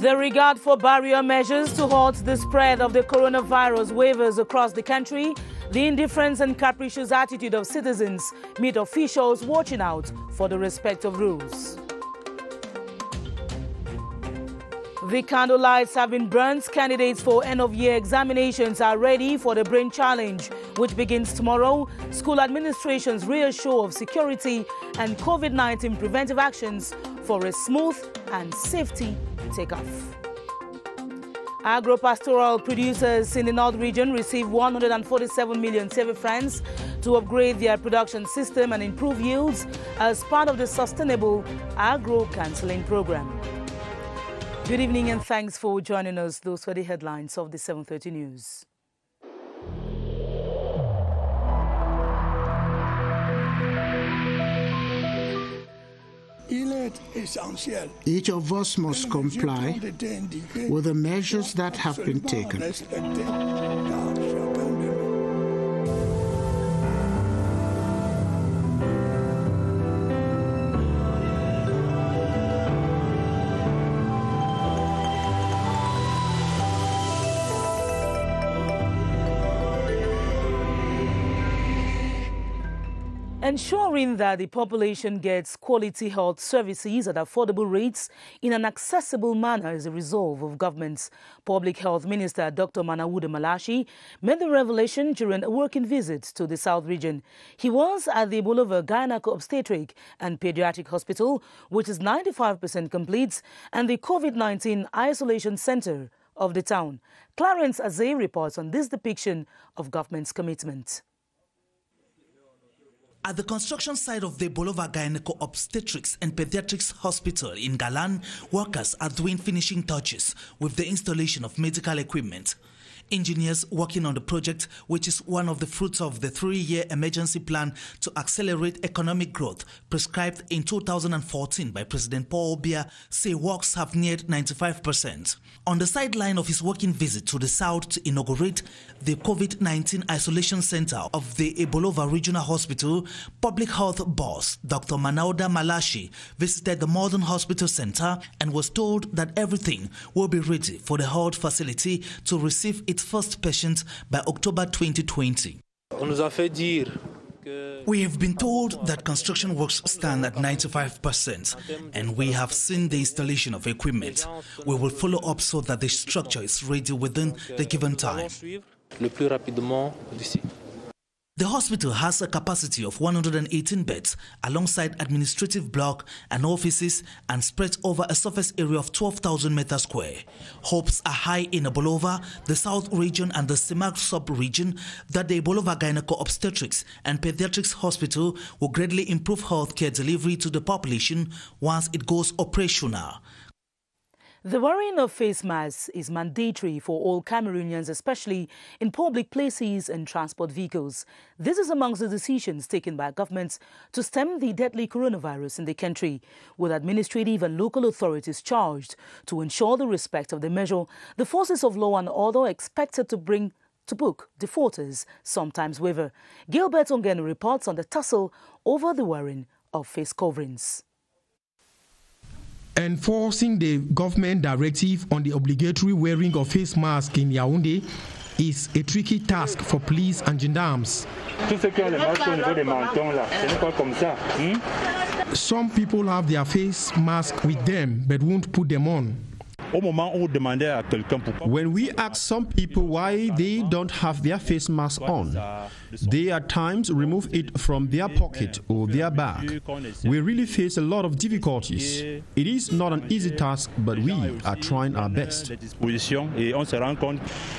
The regard for barrier measures to halt the spread of the coronavirus wavers across the country. The indifference and capricious attitude of citizens meet officials watching out for the respect of rules. The candlelights have been burnt. Candidates for end-of-year examinations are ready for the Brain Challenge, which begins tomorrow. School administrations reassure of security and COVID-19 preventive actions for a smooth and safety takeoff. Agro-pastoral producers in the North region receive 147 million CFA to upgrade their production system and improve yields as part of the Sustainable Agro-Counseling Program. Good evening and thanks for joining us. Those were the headlines of the 7:30 news. Each of us must comply with the measures that have been taken. Ensuring that the population gets quality health services at affordable rates in an accessible manner is a resolve of government's Public Health Minister Dr. Manawuda Malashi made the revelation during a working visit to the South region. He was at the Bolova Gynecological and Pediatric Hospital, which is 95% complete, and the COVID-19 isolation center of the town. Clarence Azay reports on this depiction of government's commitment. At the construction site of the Bolova Gynecological and Pediatrics Hospital in Galan, workers are doing finishing touches with the installation of medical equipment. Engineers working on the project, which is one of the fruits of the 3-year emergency plan to accelerate economic growth prescribed in 2014 by President Paul Biya, say works have neared 95%. On the sideline of his working visit to the south to inaugurate the COVID-19 isolation center of the Bolova Regional Hospital, Public Health boss Dr. Manawuda Malashi visited the modern hospital center and was told that everything will be ready for the health facility to receive its first patient by October 2020. We have been told that construction works stand at 95% and we have seen the installation of equipment. We will follow up so that the structure is ready within the given time. The hospital has a capacity of 118 beds alongside administrative block and offices and spread over a surface area of 12,000 meters square. Hopes are high in Bolova, the South region and the Semak sub-region that the Bolova Gynecological and Pediatrics Hospital will greatly improve healthcare delivery to the population once it goes operational. The wearing of face masks is mandatory for all Cameroonians, especially in public places and transport vehicles. This is amongst the decisions taken by governments to stem the deadly coronavirus in the country, with administrative and local authorities charged to ensure the respect of the measure. The forces of law and order are expected to bring to book defaulters sometimes waver. Gilbert Ongenu reports on the tussle over the wearing of face coverings. Enforcing the government directive on the obligatory wearing of face masks in Yaoundé is a tricky task for police and gendarmes. Some people have their face mask with them but won't put them on. When we ask some people why they don't have their face mask on, they at times remove it from their pocket or their bag. We really face a lot of difficulties. It is not an easy task, but we are trying our best.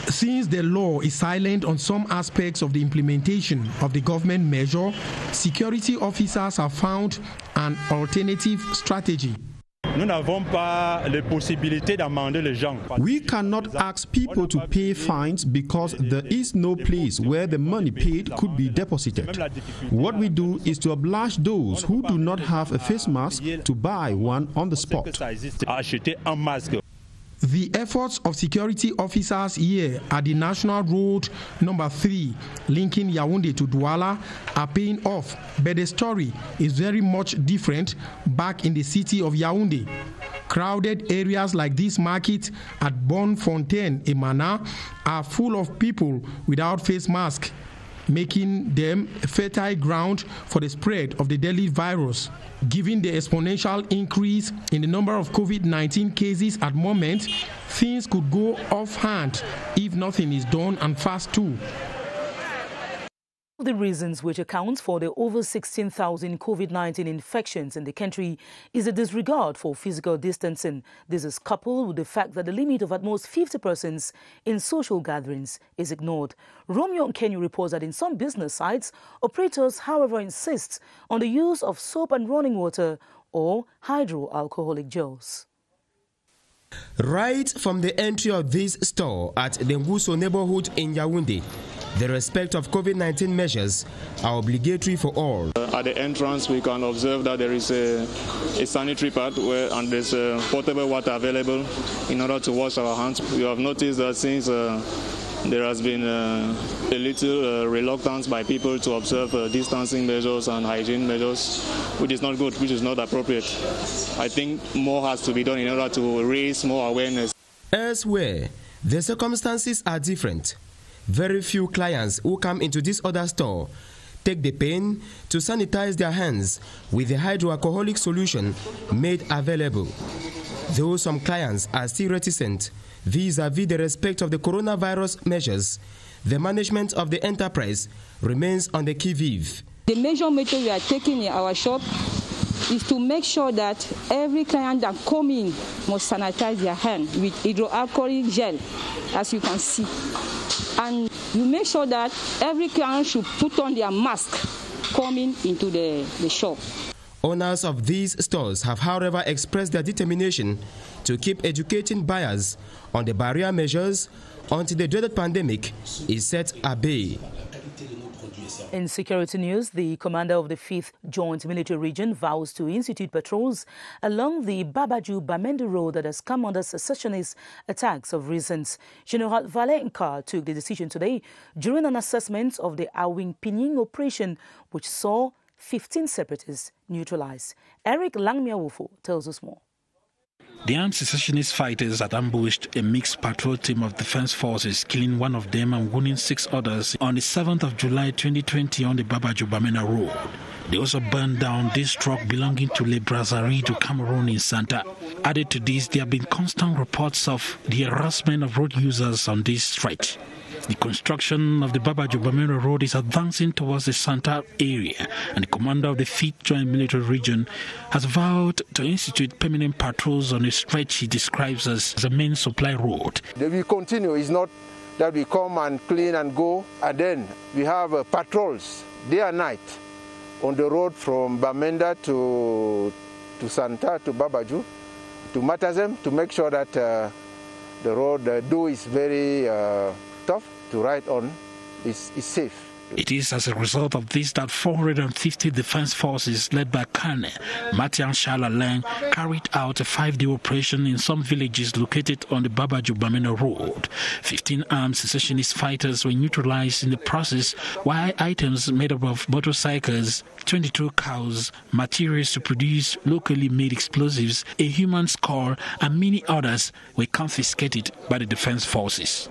Since the law is silent on some aspects of the implementation of the government measure, security officers have found an alternative strategy. We cannot ask people to pay fines because there is no place where the money paid could be deposited. What we do is to oblige those who do not have a face mask to buy one on the spot. The efforts of security officers here at the National Road number 3 linking Yaoundé to Douala are paying off, but the story is very much different back in the city of Yaoundé. Crowded areas like this market at Bonfontaine, Emana, are full of people without face masks, making them a fertile ground for the spread of the deadly virus. Given the exponential increase in the number of COVID-19 cases at the moment, things could go off hand if nothing is done, and fast too. The reasons which accounts for the over 16,000 COVID-19 infections in the country is a disregard for physical distancing. This is coupled with the fact that the limit of at most 50 persons in social gatherings is ignored. Romeo Kenyu reports that in some business sites, operators, however, insist on the use of soap and running water or hydroalcoholic gels. Right from the entry of this store at the Nguso neighborhood in Yaoundé, the respect of COVID-19 measures are obligatory for all. At the entrance, we can observe that there is a sanitary pad and there's portable water available in order to wash our hands. We have noticed that since there has been a little reluctance by people to observe distancing measures and hygiene measures, which is not good, which is not appropriate. I think more has to be done in order to raise more awareness. Elsewhere, the circumstances are different. Very few clients who come into this other store take the pain to sanitize their hands with the hydroalcoholic solution made available. Though some clients are still reticent vis-à-vis the respect of the coronavirus measures, the management of the enterprise remains on the qui-vive. The major method we are taking in our shop is to make sure that every client that comes in must sanitize their hand with hydroalcoholic gel, as you can see. And you make sure that every client should put on their mask coming into the shop. Owners of these stores have, however, expressed their determination to keep educating buyers on the barrier measures until the dreaded pandemic is set at bay. In security news, the commander of the 5th Joint Military Region vows to institute patrols along the Babaju-Bamenda road that has come under secessionist attacks of recent. General Valenka took the decision today during an assessment of the Awing Pinying operation, which saw 15 separatists neutralized. Eric Langmiawufo tells us more. The armed secessionist fighters had ambushed a mixed patrol team of defense forces, killing one of them and wounding 6 others on the 7th of July 2020 on the Babaju-Bamenda road. They also burned down this truck belonging to Le Brasserie to Cameroon in Santa. Added to this, there have been constant reports of the harassment of road users on this stretch. The construction of the Babaju-Bamenda road is advancing towards the Santa area, and the commander of the 5th Joint Military Region has vowed to institute permanent patrols on a stretch he describes as the main supply road. We continue. It's not that we come and clean and go, and then we have patrols day and night on the road from Bamenda to Santa, to Babaju, to Matazem, to make sure that the road is very tough to ride on, is safe. It is as a result of this that 450 defense forces led by Colonel Matian Shalaleng carried out a 5-day operation in some villages located on the Babaju-Bamenda road. 15 armed secessionist fighters were neutralized in the process, while items made up of motorcycles, 22 cows, materials to produce locally made explosives, a human skull, and many others were confiscated by the defense forces.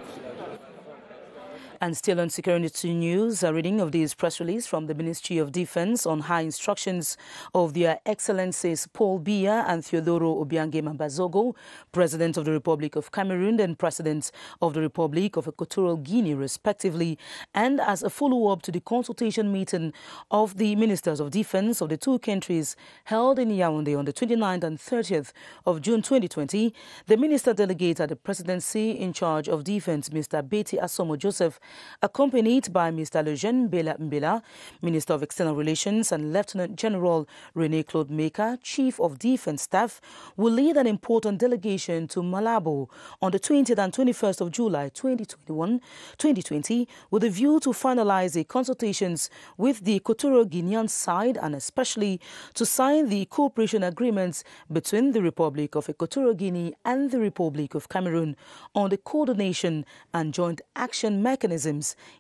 And still on security news, a reading of this press release from the Ministry of Defense on high instructions of their Excellencies Paul Biya and Theodoro Obiange Mambazogo, President of the Republic of Cameroon and President of the Republic of Equatorial Guinea, respectively, and as a follow-up to the consultation meeting of the Ministers of Defense of the two countries held in Yaoundé on the 29th and 30th of June 2020, the Minister Delegate at the Presidency in charge of Defense, Mr. Betty Asomo Joseph, accompanied by Mr. Lejeune Bela Mbela, Minister of External Relations, and Lieutenant General René Claude Meka, Chief of Defense Staff, will lead an important delegation to Malabo on the 20th and 21st of July 2020, with a view to finalize the consultations with the Equatorial Guinean side and especially to sign the cooperation agreements between the Republic of Equatorial Guinea and the Republic of Cameroon on the coordination and joint action mechanisms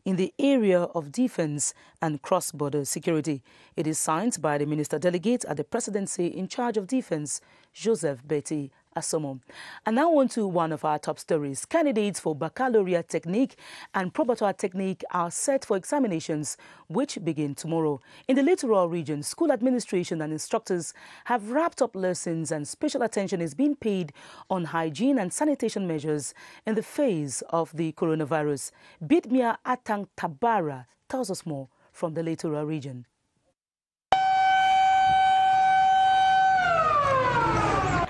in the area of defense and cross-border security. It is signed by the Minister Delegate at the Presidency in charge of Defense, Joseph Betty Asomo. And now on to one of our top stories. Candidates for baccalaureate technique and probatoire technique are set for examinations which begin tomorrow. In the littoral region, school administration and instructors have wrapped up lessons and special attention is being paid on hygiene and sanitation measures in the face of the coronavirus. Bidmia Atang Tabara tells us more from the littoral region.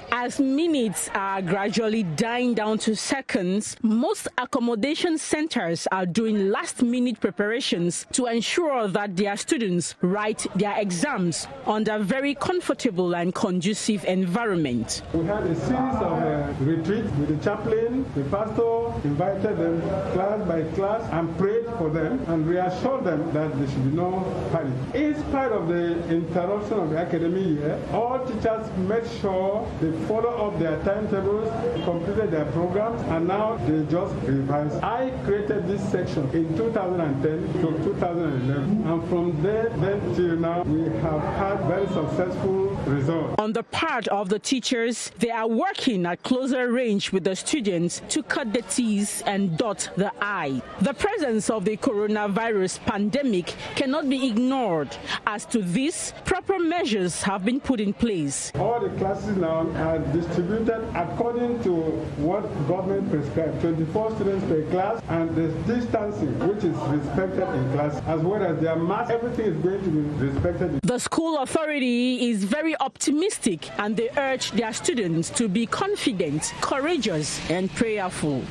As minutes are gradually dying down to seconds, most accommodation centers are doing last-minute preparations to ensure that their students write their exams under very comfortable and conducive environment. We had a series of retreats with the chaplain. The pastor invited them class by class and prayed for them and reassured them that there should be no panic. In spite of the interruption of the academic year, all teachers made sure they followed up their timetables, completed their programs, and now they just revise. I created this section in 2010 to 2011, and from there till now, we have had very successful results. On the part of the teachers, they are working at closer range with the students to cut the T's and dot the I. The presence of the coronavirus pandemic cannot be ignored. As to this, proper measures have been put in place. All the classes now are distributed according to what government prescribed. 24 students per class, and the distancing, which is respected in class, as well as their mask, everything is going to be respected. The school authority is very optimistic, and they urge their students to be confident, courageous, and prayerful.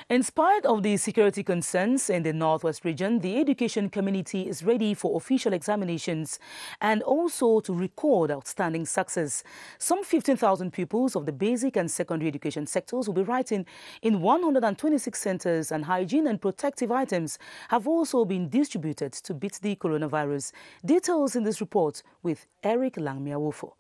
In spite of the security concerns in the Northwest region, the education community is ready for official examinations and also to record outstanding success. Some 15,000 pupils of the basic and secondary education sectors will be writing in 126 centers, and hygiene and protective items have also been distributed to beat the coronavirus. Details in this report with Eric Langmiawofo.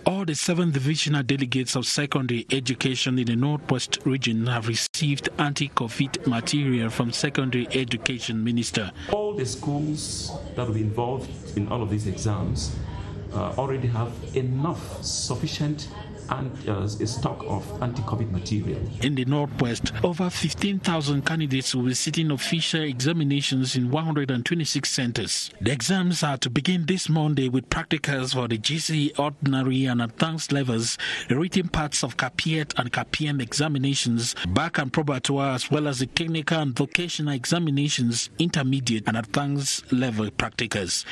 All the 7 divisional delegates of secondary education in the Northwest region have received anti-COVID material from Secondary Education Minister. All the schools that will be involved in all of these exams already have enough sufficient a stock of anti-COVID material. In the Northwest, over 15,000 candidates will be sitting official examinations in 126 centers. The exams are to begin this Monday with practicals for the GCE ordinary and advanced levels, the written parts of CAPIET and CAPIEM examinations, back and probatoire, as well as the technical and vocational examinations, intermediate and advanced level practicals.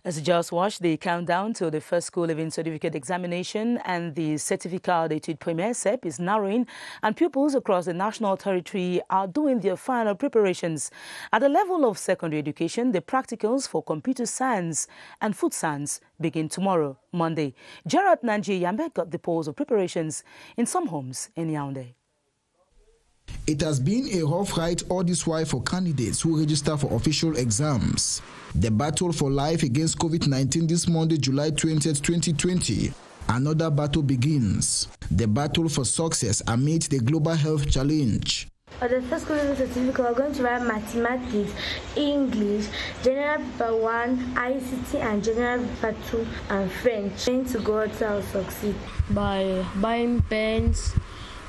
As you just watched the countdown to the first school living certificate examination, and the Certificat d'études primaires (CEP) is narrowing, and pupils across the national territory are doing their final preparations. At the level of secondary education, the practicals for computer science and food science begin tomorrow, Monday. Gerard Nanji-Yambe got the pulse of preparations in some homes in Yaoundé. It has been a rough ride all this while for candidates who register for official exams. The battle for life against COVID-19 this Monday, July 20th, 2020. Another battle begins. The battle for success amid the global health challenge. For the first school living certificate, we're going to write mathematics, English, general paper 1, ICT, and general paper 2, and French. Praying to God I'll succeed. By buying pens,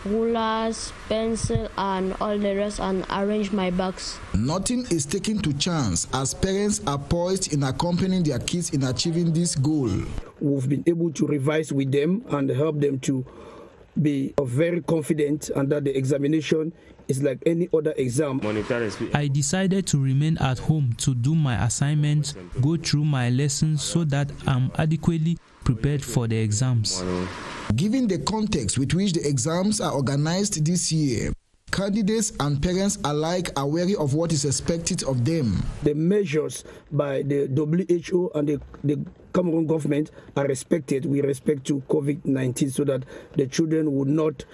rulers, pencil, and all the rest, and arrange my bags. Nothing is taken to chance as parents are poised in accompanying their kids in achieving this goal. We've been able to revise with them and help them to be very confident, and that the examination is like any other exam. I decided to remain at home to do my assignments, go through my lessons so that I'm adequately prepared for the exams. Given the context with which the exams are organized this year, candidates and parents alike are wary of what is expected of them. The measures by the WHO and the Cameroon government are respected with respect to COVID-19, so that the children would not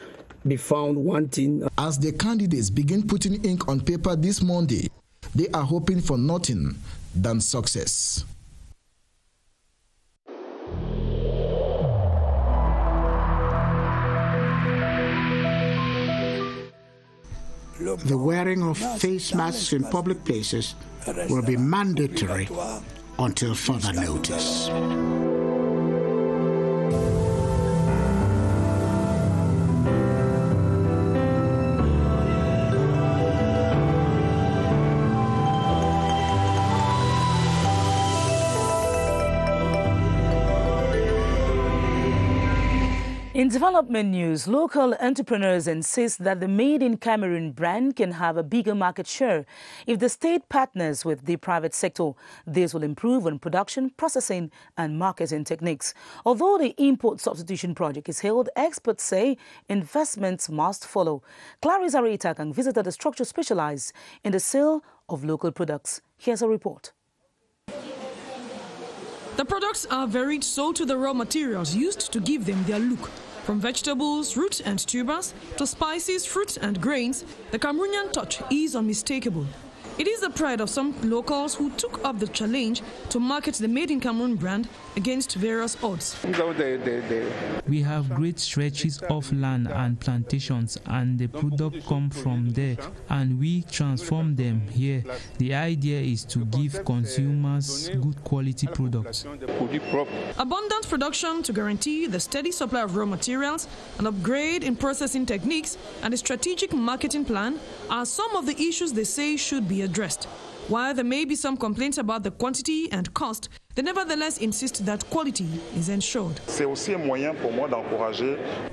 be found wanting. As the candidates begin putting ink on paper this Monday, they are hoping for nothing than success. The wearing of face masks in public places will be mandatory until further notice. In development news, local entrepreneurs insist that the Made in Cameroon brand can have a bigger market share if the state partners with the private sector. This will improve on production, processing and marketing techniques. Although the import substitution project is hailed, experts say investments must follow. Clarice Areitakang visited a structure specialized in the sale of local products. Here's a report. The products are varied so to the raw materials used to give them their look. From vegetables, roots and tubers, to spices, fruits and grains, the Cameroonian touch is unmistakable. It is the pride of some locals who took up the challenge to market the Made in Cameroon brand against various odds. We have great stretches of land and plantations, and the product come from there, and we transform them here. The idea is to give consumers good quality products. Abundant production to guarantee the steady supply of raw materials, an upgrade in processing techniques, and a strategic marketing plan are some of the issues they say should be addressed. While there may be some complaints about the quantity and cost, they nevertheless insist that quality is ensured.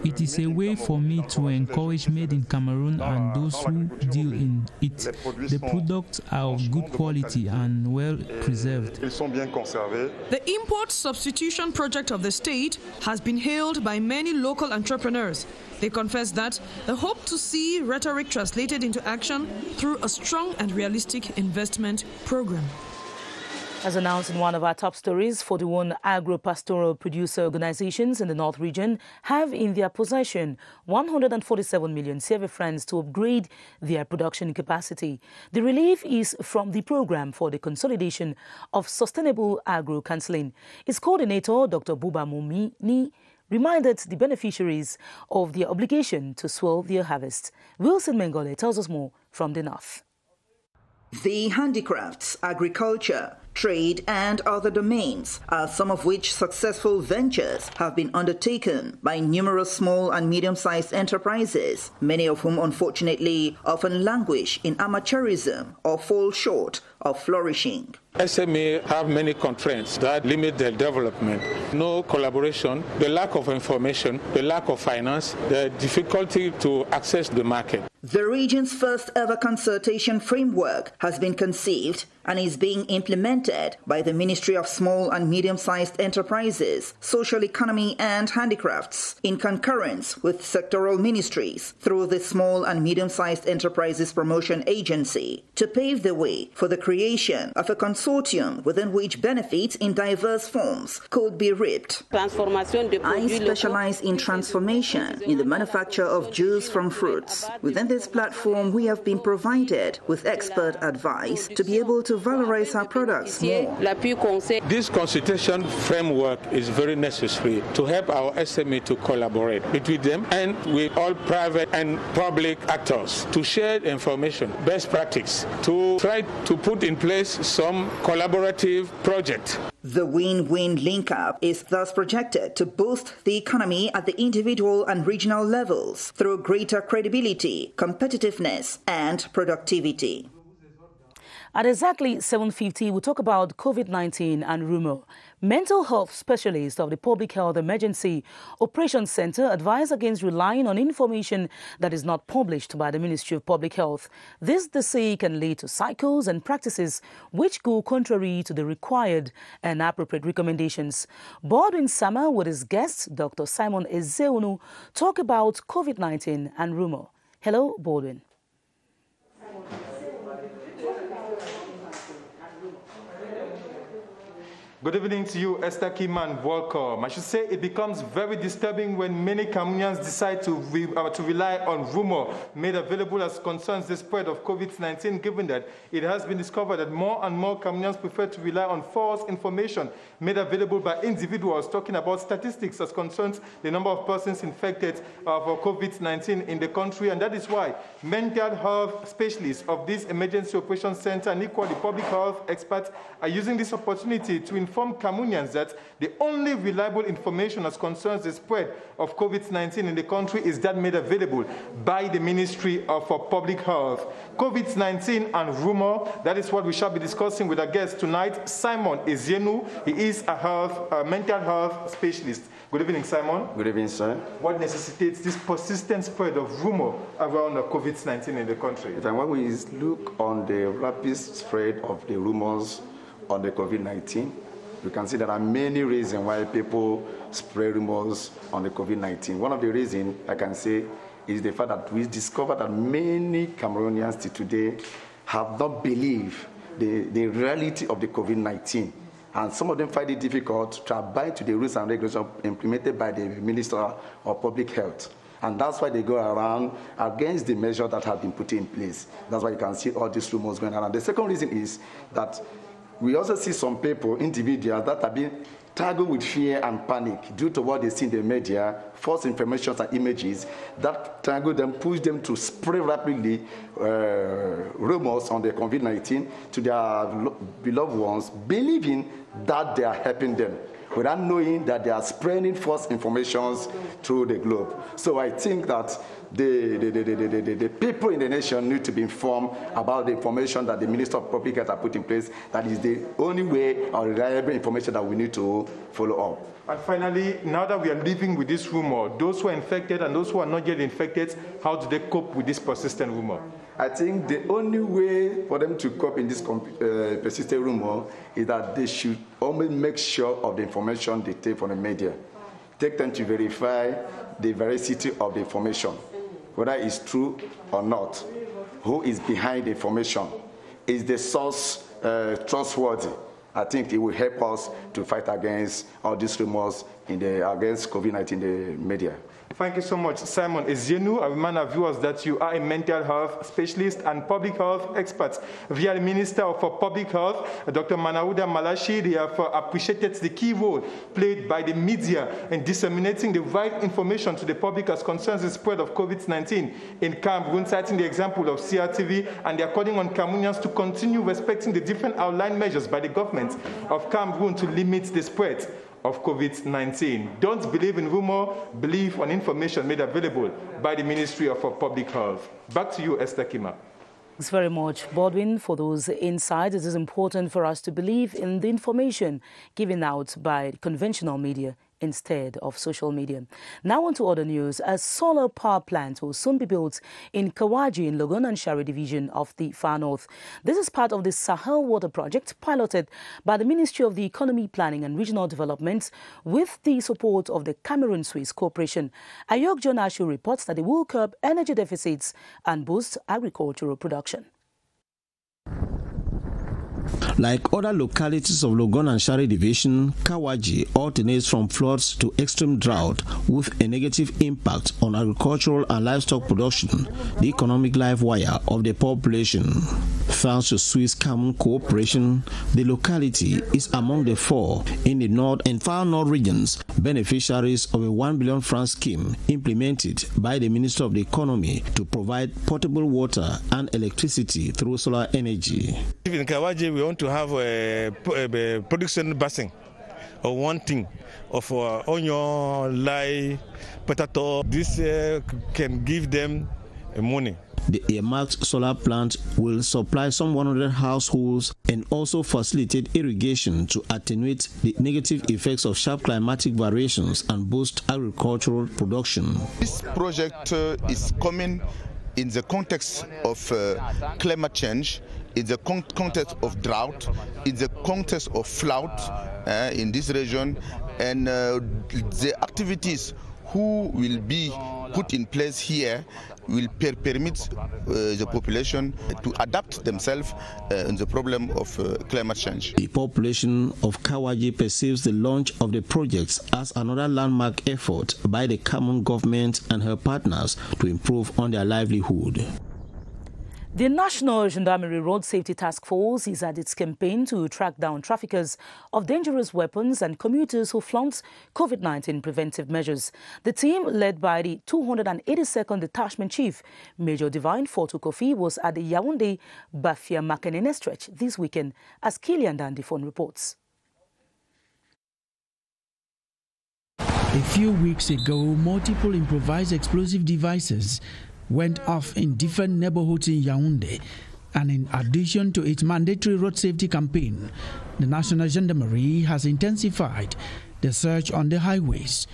It is a way for me to encourage Made in Cameroon and those who deal in it. The products are of good quality and well preserved. The import substitution project of the state has been hailed by many local entrepreneurs. They confess that they hope to see rhetoric translated into action through a strong and realistic investment program. As announced in one of our top stories, 41 agro-pastoral producer organizations in the North region have in their possession 147 million CFA francs to upgrade their production capacity. The relief is from the program for the consolidation of sustainable agro-counseling. Its coordinator, Dr. Buba Mumini, reminded the beneficiaries of their obligation to swell their harvest. Wilson Mengole tells us more from the North. The handicrafts, agriculture, trade and other domains are some of which successful ventures have been undertaken by numerous small and medium-sized enterprises, many of whom unfortunately often languish in amateurism or fall short of flourishing. SME have many constraints that limit their development. No collaboration, the lack of information, the lack of finance, the difficulty to access the market. The region's first ever consultation framework has been conceived and is being implemented by the Ministry of Small and Medium-Sized Enterprises, Social Economy and Handicrafts in concurrence with sectoral ministries through the Small and Medium-Sized Enterprises Promotion Agency to pave the way for the creation of a consortium within which benefits in diverse forms could be reaped. I specialize in transformation in the manufacture of juice from fruits. Within this platform, we have been provided with expert advice to be able to valorize our products more. This consultation framework is very necessary to help our SME to collaborate between them and with all private and public actors to share information, best practice, to try to put in place some collaborative project. The win-win link-up is thus projected to boost the economy at the individual and regional levels through greater credibility, competitiveness and productivity. At exactly 7:50, we'll talk about COVID-19 and rumor. Mental health specialists of the Public Health Emergency Operations Center advise against relying on information that is not published by the Ministry of Public Health. This, they say, can lead to cycles and practices which go contrary to the required and appropriate recommendations. Baldwin Sama, with his guest, Dr. Simon Ezeonu, talk about COVID-19 and rumor. Hello, Baldwin. Good evening to you, Esther Kiman. Welcome. I should say it becomes very disturbing when many Cameroonians decide to rely on rumor made available as concerns the spread of COVID-19, given that it has been discovered that more and more Cameroonians prefer to rely on false information made available by individuals talking about statistics as concerns the number of persons infected for COVID-19 in the country. And that is why mental health specialists of this Emergency Operations Center and equally public health experts are using this opportunity to inform inform Cameroonians that the only reliable information as concerns the spread of COVID-19 in the country is that made available by the Ministry of Public Health. COVID-19 and rumor, that is what we shall be discussing with our guest tonight, Simon Ezienu. He is a mental health specialist. Good evening, Simon. Good evening, sir. What necessitates this persistent spread of rumor around COVID-19 in the country? When we look on the rapid spread of the rumors on the COVID-19, we can see there are many reasons why people spread rumors on the COVID-19. One of the reasons I can say is the fact that we discovered that many Cameroonians today have not believed the reality of the COVID-19. And some of them find it difficult to abide to the rules and regulations implemented by the Minister of Public Health. And that's why they go around against the measures that have been put in place. That's why you can see all these rumors going around. The second reason is that we also see some people, individuals, that have been targeted with fear and panic due to what they see in the media, false information and images that target them, push them to spread rapidly rumors on the COVID-19 to their beloved ones, believing that they are helping them, without knowing that they are spreading false information through the globe. So I think that the people in the nation need to be informed about the information that the Minister of Public Health has put in place. That is the only way or reliable information that we need to follow up. And finally, now that we are living with this rumor, those who are infected and those who are not yet infected, how do they cope with this persistent rumor? I think the only way for them to cope in this persistent rumor is that they should always make sure of the information they take from the media. Take time to verify the veracity of the information, whether it's true or not. Who is behind the information? Is the source trustworthy? I think it will help us to fight against all these rumors against COVID-19 in the media. Thank you so much, Simon Ezienu. I remind our viewers that you are a mental health specialist and public health expert. Via the Minister of Public Health, Dr. Manawuda Malachi, they have appreciated the key role played by the media in disseminating the right information to the public as concerns the spread of COVID-19 in Cameroon, citing the example of CRTV, and they're calling on Cameroonians to continue respecting the different outlined measures by the government of Cameroon to limit the spread of COVID-19. Don't believe in rumor, believe on information made available by the Ministry of Public Health. Back to you, Esther Kima. Thanks very much, Bodwin, for those insights. It is important for us to believe in the information given out by conventional media instead of social media. Now on to other news. A solar power plant will soon be built in Kawaji in Logon and Shari division of the Far North. This is part of the Sahel Water Project piloted by the Ministry of the Economy, Planning and Regional Development with the support of the Cameroon-Swiss Cooperation. Ayok Jonashu reports that it will curb energy deficits and boost agricultural production. Like other localities of Logon and Shari division, Kawaji alternates from floods to extreme drought with a negative impact on agricultural and livestock production, the economic life wire of the population. Thanks to Swiss Cameroon cooperation, the locality is among the 4 in the North and Far North regions beneficiaries of a 1 billion franc scheme implemented by the Minister of the Economy to provide potable water and electricity through solar energy. In Kawaji, we want to have a production basin or one thing of onion, lye, potato. This can give them money. The earmarked solar plant will supply some 100 households and also facilitate irrigation to attenuate the negative effects of sharp climatic variations and boost agricultural production. This project is coming in the context of climate change, in the context of drought, in the context of flood in this region, and the activities who will be put in place here will permit the population to adapt themselves in the problem of climate change. The population of Kawaji perceives the launch of the projects as another landmark effort by the Cameroon government and her partners to improve on their livelihood. The National Gendarmerie Road Safety Task Force is at its campaign to track down traffickers of dangerous weapons and commuters who flaunt COVID-19 preventive measures. The team, led by the 282nd Detachment Chief, Major Divine Fortu Kofi, was at the Yaoundé-Bafia-Makenene stretch this weekend, as Kilian Dandifon reports. A few weeks ago, multiple improvised explosive devices went off in different neighborhoods in Yaoundé. And in addition to its mandatory road safety campaign, the National Gendarmerie has intensified the search on the highways.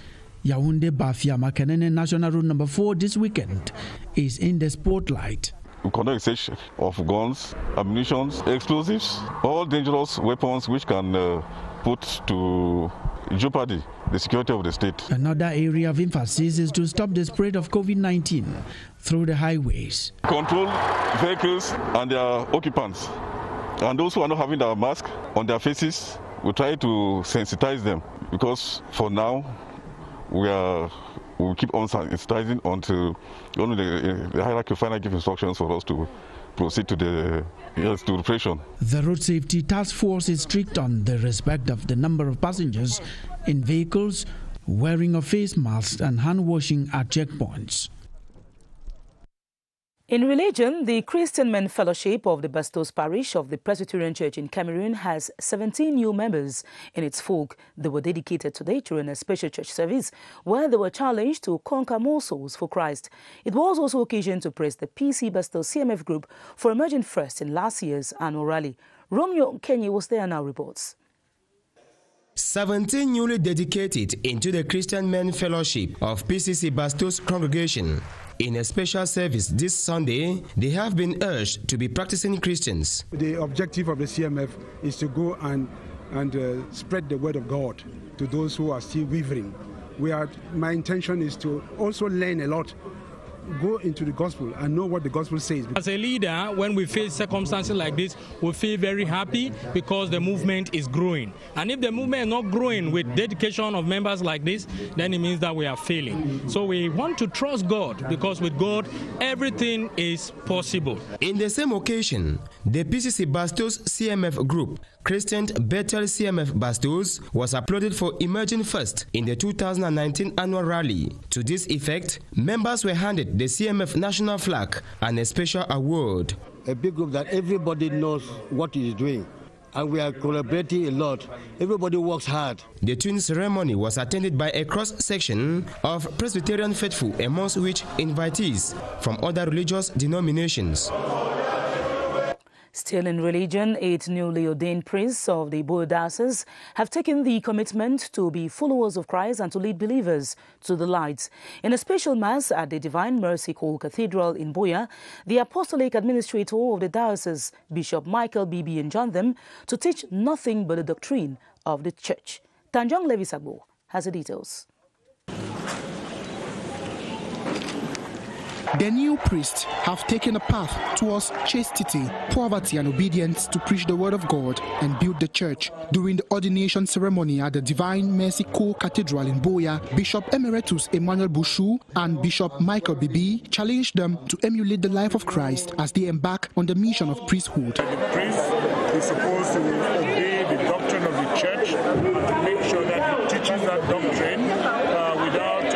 Yaoundé-Bafia-Makenene National Road number 4 this weekend is in the spotlight. We conduct a search of guns, ammunition, explosives, all dangerous weapons which can put to jeopardy the security of the state. Another area of emphasis is to stop the spread of COVID-19 through the highways. Control vehicles and their occupants. And those who are not having their mask on their faces, we try to sensitize them, because for now we'll keep on sensitizing until the hierarchy finally give instructions for us to proceed to the operation. The Road Safety Task Force is strict on the respect of the number of passengers in vehicles, wearing of face masks and hand washing at checkpoints. In religion, the Christian Men Fellowship of the Bastos Parish of the Presbyterian Church in Cameroon has 17 new members in its folk. They were dedicated today during a special church service where they were challenged to conquer more souls for Christ. It was also occasion to praise the PC Bastos CMF group for emerging first in last year's annual rally. Romeo Kenny was there and now reports. 17 newly dedicated into the Christian Men Fellowship of PCC Bastos congregation. In a special service this Sunday, they have been urged to be practicing Christians. The objective of the CMF is to go and spread the word of God to those who are still wavering. My intention is to also learn a lot, go into the gospel and know what the gospel says. As a leader, when we face circumstances like this, we feel very happy because the movement is growing. And if the movement is not growing with dedication of members like this, then it means that we are failing. So we want to trust God, because with God, everything is possible. In the same occasion, the PCC Bastos CMF group, christened Bethel CMF Bastos, was applauded for emerging first in the 2019 annual rally. To this effect, members were handed the CMF national flag and a special award. A big group that everybody knows what he is doing, and we are collaborating a lot. Everybody works hard. The twin ceremony was attended by a cross-section of Presbyterian faithful, amongst which invitees from other religious denominations. Still in religion, 8 newly ordained priests of the Boyo Diocese have taken the commitment to be followers of Christ and to lead believers to the light. In a special mass at the Divine Mercy Hall Cathedral in Boya, the Apostolic Administrator of the Diocese, Bishop Michael Bibi, enjoined them to teach nothing but the doctrine of the Church. Tanjong Levisagbo has the details. The new priests have taken a path towards chastity, poverty and obedience to preach the word of God and build the church. During the ordination ceremony at the Divine Mercy Hall Cathedral in Boya, Bishop Emeritus Emmanuel Bouchou and Bishop Michael Bibi challenged them to emulate the life of Christ as they embark on the mission of priesthood. The priest is supposed to obey the doctrine of the church and to make sure that he teaches that doctrine without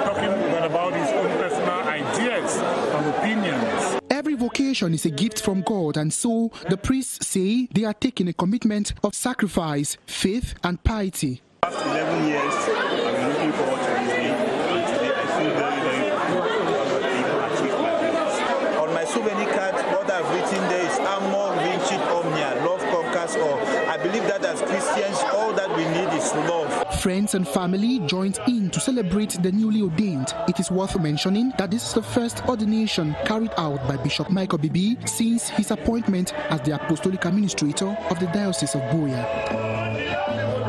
talking about his own personal ideas and opinions. Every vocation is a gift from God, and so the priests say they are taking a commitment of sacrifice, faith and piety. Last 11 years, I've been looking forward to this day, and today I feel very, very proud to achieve my dreams. On my souvenir card, what I've written there is Amor Vincit Omnia, love conquers all. I believe that as Christians, all that we need is love. Friends and family joined in to celebrate the newly ordained. It is worth mentioning that this is the first ordination carried out by Bishop Michael Bibi since his appointment as the Apostolic Administrator of the Diocese of Boya.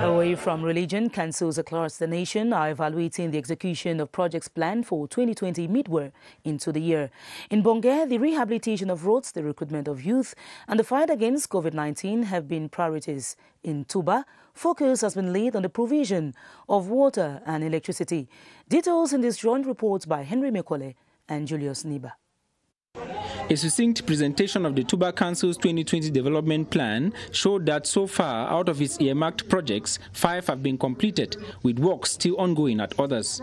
Away from religion, councils across the nation are evaluating the execution of projects planned for 2020 midway into the year. In Bonge, the rehabilitation of roads, the recruitment of youth, and the fight against COVID-19 have been priorities. In Tuba, focus has been laid on the provision of water and electricity. Details in this joint report by Henry Mekwale and Julius Niba. A succinct presentation of the Tuba Council's 2020 development plan showed that so far, out of its earmarked projects, 5 have been completed, with work still ongoing at others.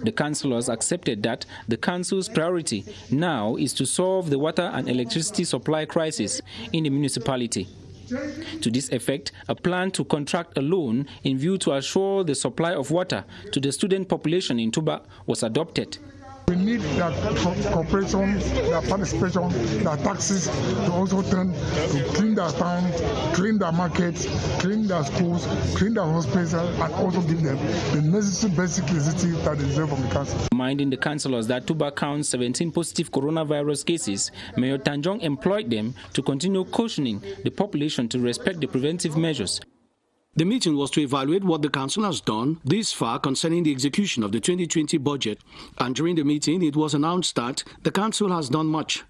The councillors accepted that the council's priority now is to solve the water and electricity supply crisis in the municipality. To this effect, a plan to contract a loan in view to assure the supply of water to the student population in Tuba was adopted. We need that cooperation, their participation, their taxes to also turn to clean their town, clean their markets, clean their schools, clean their hospitals, and also give them the necessary basic necessities that they deserve from the council. Reminding the councillors that Tuba counts 17 positive coronavirus cases, Mayor Tanjong employed them to continue cautioning the population to respect the preventive measures. The meeting was to evaluate what the council has done this far concerning the execution of the 2020 budget, and during the meeting it was announced that the council has done much.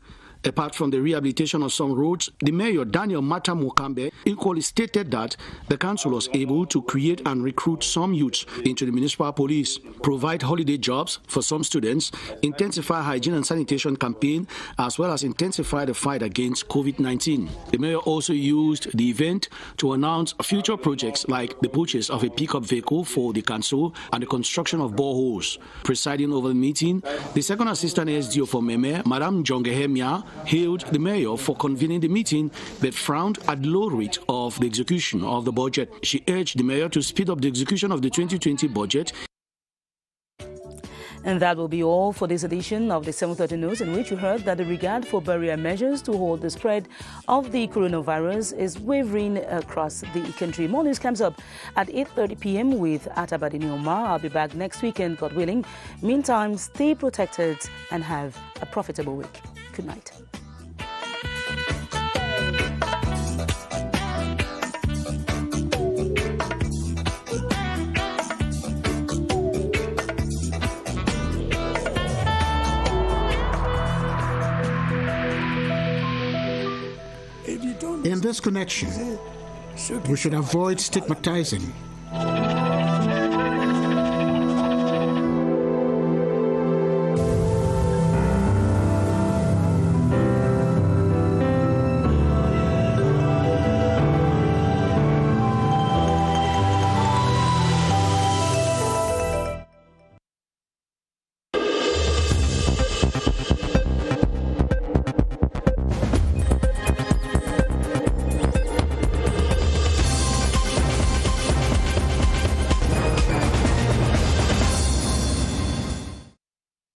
Apart from the rehabilitation of some roads, the mayor, Daniel Mata Mukambe, equally stated that the council was able to create and recruit some youths into the municipal police, provide holiday jobs for some students, intensify hygiene and sanitation campaign, as well as intensify the fight against COVID-19. The mayor also used the event to announce future projects like the purchase of a pickup vehicle for the council and the construction of boreholes. Presiding over the meeting, the second assistant SDO for Meme, Madame Jongehemia, hailed the mayor for convening the meeting but frowned at the low rate of the execution of the budget. She urged the mayor to speed up the execution of the 2020 budget. And that will be all for this edition of the 7:30 News, in which you heard that the regard for barrier measures to hold the spread of the coronavirus is wavering across the country. More news comes up at 8:30 p.m. with Atabadini Omar. I'll be back next weekend, God willing. Meantime, stay protected and have a profitable week. Good night. In this connection, we should avoid stigmatizing